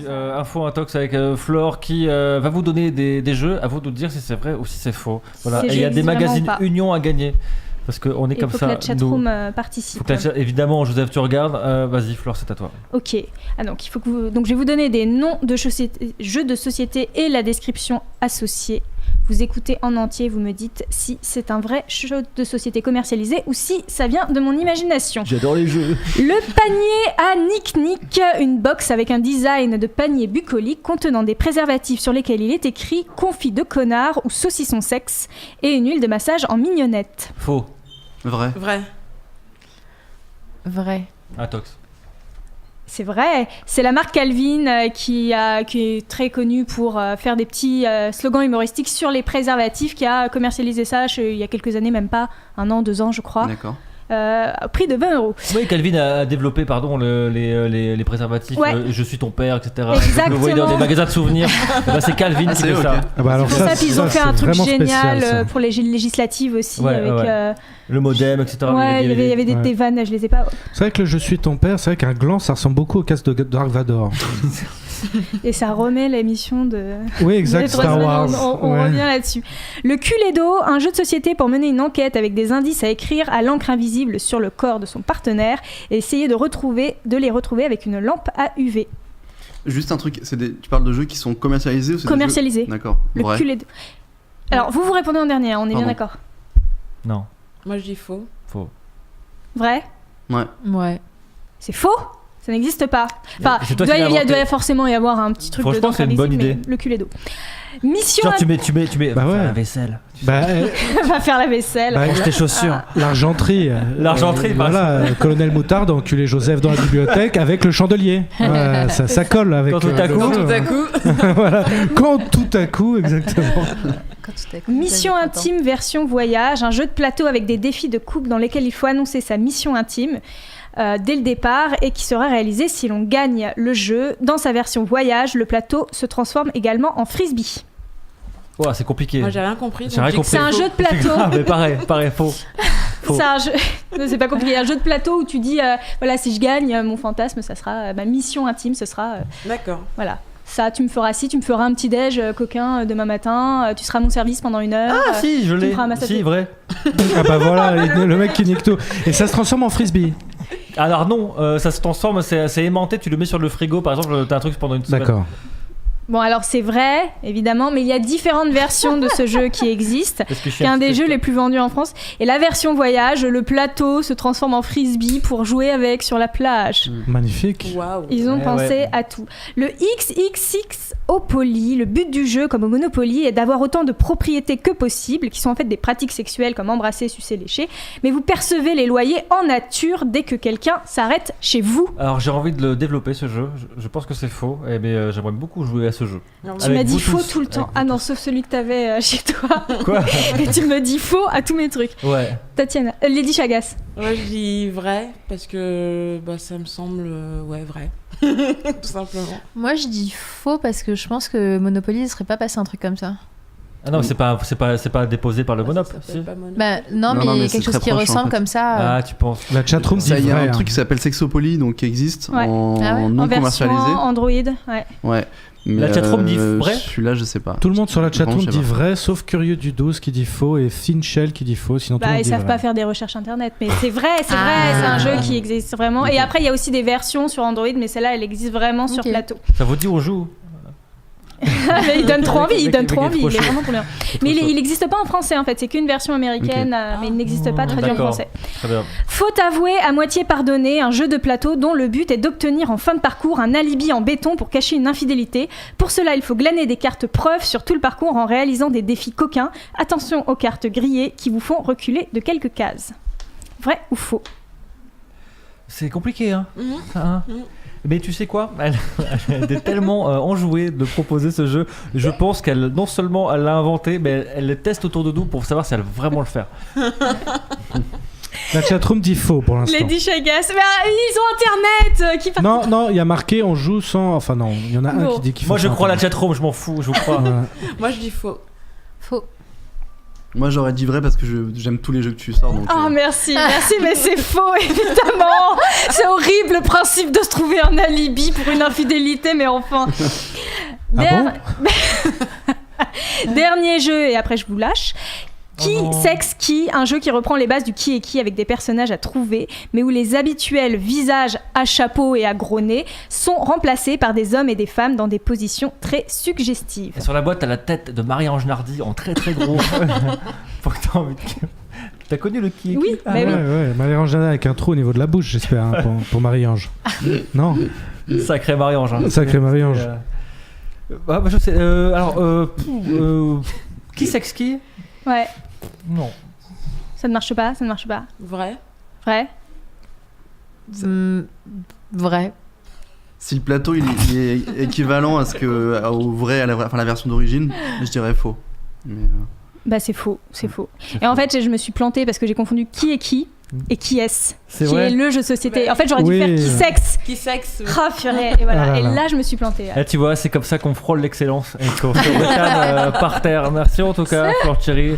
Info Intox avec Flore qui va vous donner des jeux. À vous de dire si c'est vrai ou si c'est faux. Voilà. Et il y a des magazines Union à gagner. Parce qu'on est comme ça. Il faut que la chatroom participe. Évidemment, Joseph, tu regardes. Vas-y, Flore, c'est à toi. Ok. Donc, donc, je vais vous donner des noms de jeux de société et la description associée. Vous écoutez en entier, vous me dites si c'est un vrai jeu de société commercialisé ou si ça vient de mon imagination. J'adore les jeux. Le panier à Nick-Nick, une box avec un design de panier bucolique contenant des préservatifs sur lesquels il est écrit « confit de connard » ou « saucisson sexe » et une huile de massage en mignonnette. Faux. Vrai. Intox. C'est vrai, c'est la marque Calvin qui est très connue pour faire des petits slogans humoristiques sur les préservatifs, qui a commercialisé ça il y a quelques années, même pas 1 an, 2 ans je crois. D'accord. Au prix de 20€. Oui, Calvin a développé les préservatifs, je suis ton père, etc. Exactement. Vous voyez dans des magasins de souvenirs. C'est Calvin qui fait ça. Alors c'est pour ça qu'ils ont fait un truc génial spécial, pour les législatives aussi, avec le modem, etc. Il y avait des vannes, je les ai pas. C'est vrai que le Je suis ton père, c'est vrai qu'un gland, ça ressemble beaucoup au casque de Dark Vador. Et ça remet l'émission de... Oui, exact, Star Wars. On revient là-dessus. Le Cluedo, un jeu de société pour mener une enquête avec des indices à écrire à l'encre invisible sur le corps de son partenaire et essayer de les retrouver avec une lampe à UV. Juste un truc, tu parles de jeux qui sont commercialisés ou c'est commercialisés. Des jeux... D'accord. Le Cluedo. Alors, vous répondez en dernier, on est bien d'accord? Non. Moi, je dis faux. Faux. Vrai? Ouais. C'est faux? Ça n'existe pas. Enfin, il doit forcément y avoir un petit truc de Franchement, c'est une bonne idée. Le Cluedo. Mission. Genre, tu mets. Va faire la vaisselle. Va faire la vaisselle. Range tes chaussures. L'argenterie. Voilà, Colonel Moutarde enculé Joseph dans la bibliothèque avec le chandelier. Ça colle avec. Quand tout à coup. Voilà. Quand tout à coup, exactement. Mission intime version voyage, un jeu de plateau avec des défis de couple dans lesquels il faut annoncer sa mission intime. Dès le départ et qui sera réalisé si l'on gagne le jeu. Dans sa version voyage, le plateau se transforme également en frisbee. Ouais, c'est compliqué. Moi j'ai rien compris. C'est un jeu de plateau. Mais pareil, faux. C'est un jeu. C'est pas compliqué. Un jeu de plateau où tu dis voilà, si je gagne, mon fantasme, ça sera ma mission intime, ce sera. D'accord. Voilà. Ça, tu me feras un petit déj coquin demain matin, tu seras à mon service pendant 1 heure. Ah si, je l'ai. Si, vrai. Ah bah voilà, le mec qui nique tout. Et ça se transforme en frisbee. Alors non, ça se transforme, c'est aimanté, tu le mets sur le frigo, par exemple, t'as un truc pendant une semaine. D'accord. Bon, alors c'est vrai, évidemment, mais il y a différentes versions de ce jeu qui existent. C'est un des jeux les plus vendus en France. Et la version voyage, le plateau se transforme en frisbee pour jouer avec sur la plage. Magnifique. Wow. Ils ont pensé à tout. Le XXX Opoly, le but du jeu, comme au Monopoly, est d'avoir autant de propriétés que possible, qui sont en fait des pratiques sexuelles comme embrasser, sucer, lécher. Mais vous percevez les loyers en nature dès que quelqu'un s'arrête chez vous. Alors j'ai envie de le développer ce jeu. Je pense que c'est faux, mais j'aimerais beaucoup jouer à ce jeu. Tu m'as dit faux tout le temps. Ah non, sauf celui que t'avais chez toi. Quoi? Et tu me dis faux à tous mes trucs. Ouais. Tatiana, Lady Chagas. Ouais, je dis vrai parce que ça me semble vrai. Tout simplement. Moi je dis faux parce que je pense que Monopoly ne serait pas passé un truc comme ça. Ah non, c'est pas déposé par le Monop. Si. Non, mais quelque chose qui ressemble en fait. Comme ça. Ah, tu penses? La chatroom dit vrai. Il y a un truc qui s'appelle Sexopoly, donc qui existe en non commercialisé. En Android, ouais. Mais la chatroom dit vrai. Celui-là, je sais pas. Tout le monde sur la chatroom dit vrai, sauf Curieux du 12 qui dit faux et Finchel qui dit faux. Sinon, tout le monde ils dit savent vrai. pas faire des recherches internet, mais c'est vrai, c'est un jeu qui existe vraiment. Okay. Et après, il y a aussi des versions sur Android, mais celle-là, elle existe vraiment sur plateau. Ça vous dit on joue? Il donne trop envie, il est vraiment trop bien. Mais il n'existe pas en français en fait, c'est qu'une version américaine, mais il n'existe pas traduit en français. Très bien. Faute avouée, à moitié pardonnée, un jeu de plateau dont le but est d'obtenir en fin de parcours un alibi en béton pour cacher une infidélité. Pour cela, il faut glaner des cartes preuves sur tout le parcours en réalisant des défis coquins. Attention aux cartes grillées qui vous font reculer de quelques cases. Vrai ou faux? C'est compliqué, hein. Mais tu sais quoi, elle est tellement enjouée de proposer ce jeu. Je pense qu'elle, non seulement elle l'a inventé, mais elle le teste autour de nous pour savoir si elle va vraiment le faire. La chatroom dit faux pour l'instant. Lady Chagas, mais ils ont internet qui Non, il y a marqué on joue sans. Enfin non, il y en a un qui dit qu'il faut. Moi je crois la chatroom, je m'en fous, je vous crois. Moi je dis faux. Faux. Moi j'aurais dit vrai parce que j'aime tous les jeux que tu sors. Donc, merci, mais c'est faux évidemment. C'est horrible le principe de se trouver un alibi pour une infidélité, mais enfin. Dernier jeu et après je vous lâche. Sexe qui, un jeu qui reprend les bases du qui est qui avec des personnages à trouver, mais où les habituels visages à chapeau et à gros nez sont remplacés par des hommes et des femmes dans des positions très suggestives. Et sur la boîte, t'as la tête de Marie-Ange Nardi en très très gros. Faut que t'as envie de... T'as connu le qui est qui? Oui, oui. Ouais. Marie-Ange Nardi avec un trou au niveau de la bouche, j'espère, hein, pour Marie-Ange. Non. Sacré Marie-Ange. Hein. Sacré Marie-Ange. Je sais. Qui sexe qui? Ouais. Non. Ça ne marche pas. Vrai. Vrai. Si le plateau il est équivalent au vrai, à la version d'origine, je dirais faux. Mais, c'est faux. Et en fait, je me suis plantée parce que j'ai confondu qui est qui et qui est-ce. C'est vrai. Est le jeu société. En fait, j'aurais dû faire qui sexe. Ah, purée. Et voilà. Et là, je me suis plantée. Là, tu vois, c'est comme ça qu'on frôle l'excellence et qu'on se recane par terre. Merci en tout cas, Flore Thierry.